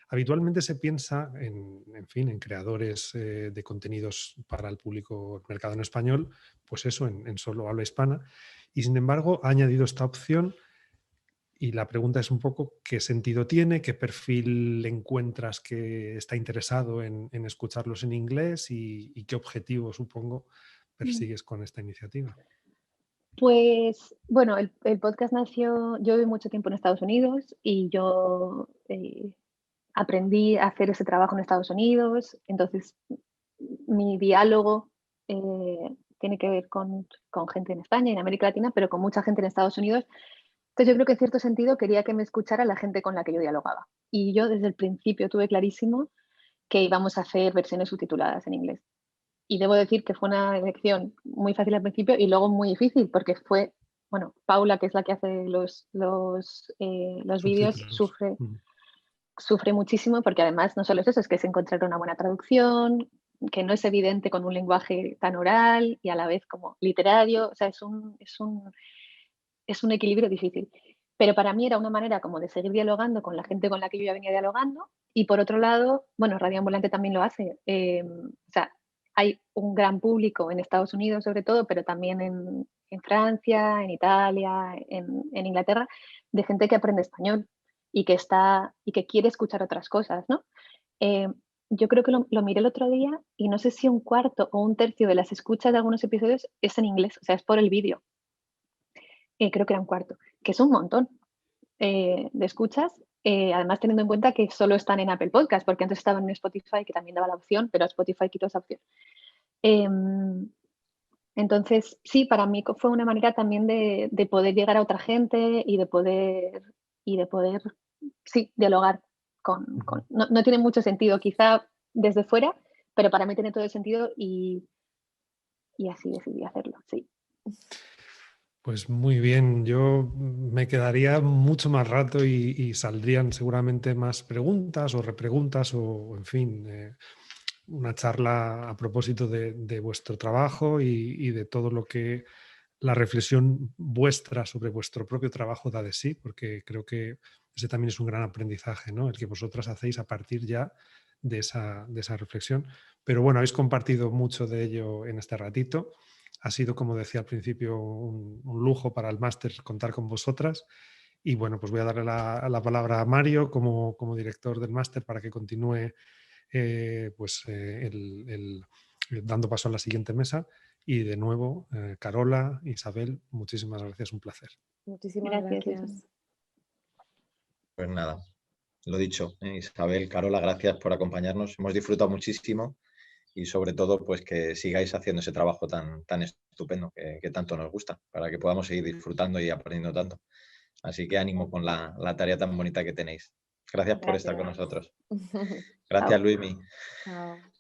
Speaker 1: Habitualmente se piensa en creadores de contenidos para el público mercado en español, pues eso, en solo habla hispana. Y sin embargo, ha añadido esta opción y la pregunta es un poco qué sentido tiene, qué perfil encuentras que está interesado en escucharlos en inglés y qué objetivo, supongo, persigues con esta iniciativa.
Speaker 3: Pues bueno, el podcast nació, yo viví mucho tiempo en Estados Unidos y yo aprendí a hacer ese trabajo en Estados Unidos, entonces mi diálogo tiene que ver con gente en España y en América Latina, pero con mucha gente en Estados Unidos. Entonces yo creo que en cierto sentido quería que me escuchara la gente con la que yo dialogaba. Y yo desde el principio tuve clarísimo que íbamos a hacer versiones subtituladas en inglés. Y debo decir que fue una elección muy fácil al principio y luego muy difícil porque fue, bueno, Paula, que es la que hace los vídeos, sufre muchísimo porque además no solo es eso, es que es encontrar una buena traducción, que no es evidente con un lenguaje tan oral y a la vez como literario, o sea, es un equilibrio difícil. Pero para mí era una manera como de seguir dialogando con la gente con la que yo ya venía dialogando y por otro lado, bueno, Radio Ambulante también lo hace, o sea, hay un gran público en Estados Unidos sobre todo, pero también en Francia, en Italia, en Inglaterra, de gente que aprende español y que quiere escuchar otras cosas, ¿no? Yo creo que lo miré el otro día y no sé si un cuarto o un tercio de las escuchas de algunos episodios es en inglés, o sea, es por el vídeo. Creo que era un cuarto, que es un montón de escuchas, además teniendo en cuenta que solo están en Apple Podcast, porque antes estaban en Spotify, que también daba la opción, pero Spotify quitó esa opción. Entonces, sí, para mí fue una manera también de poder llegar a otra gente y de poder, sí, dialogar no tiene mucho sentido, quizá desde fuera, pero para mí tiene todo el sentido y así decidí hacerlo, sí.
Speaker 1: Pues muy bien, yo me quedaría mucho más rato y saldrían seguramente más preguntas o repreguntas o en fin, una charla a propósito de vuestro trabajo y de todo lo que la reflexión vuestra sobre vuestro propio trabajo da de sí, porque creo que ese también es un gran aprendizaje, ¿no? El que vosotras hacéis a partir ya de esa reflexión. Pero bueno, habéis compartido mucho de ello en este ratito. Ha sido, como decía al principio, un lujo para el máster contar con vosotras. Y bueno, pues voy a darle la palabra a Mario como director del máster para que continúe dando paso a la siguiente mesa. Y de nuevo, Carola, Isabel, muchísimas gracias, un placer.
Speaker 2: Muchísimas
Speaker 3: Gracias.
Speaker 2: gracias.
Speaker 9: Pues nada, lo dicho, Isabel, Carola, gracias por acompañarnos. Hemos disfrutado muchísimo y sobre todo pues que sigáis haciendo ese trabajo tan estupendo que tanto nos gusta, para que podamos seguir disfrutando y aprendiendo tanto. Así que ánimo con la tarea tan bonita que tenéis. Gracias por estar con nosotros. Gracias, Luismi.
Speaker 2: Chao.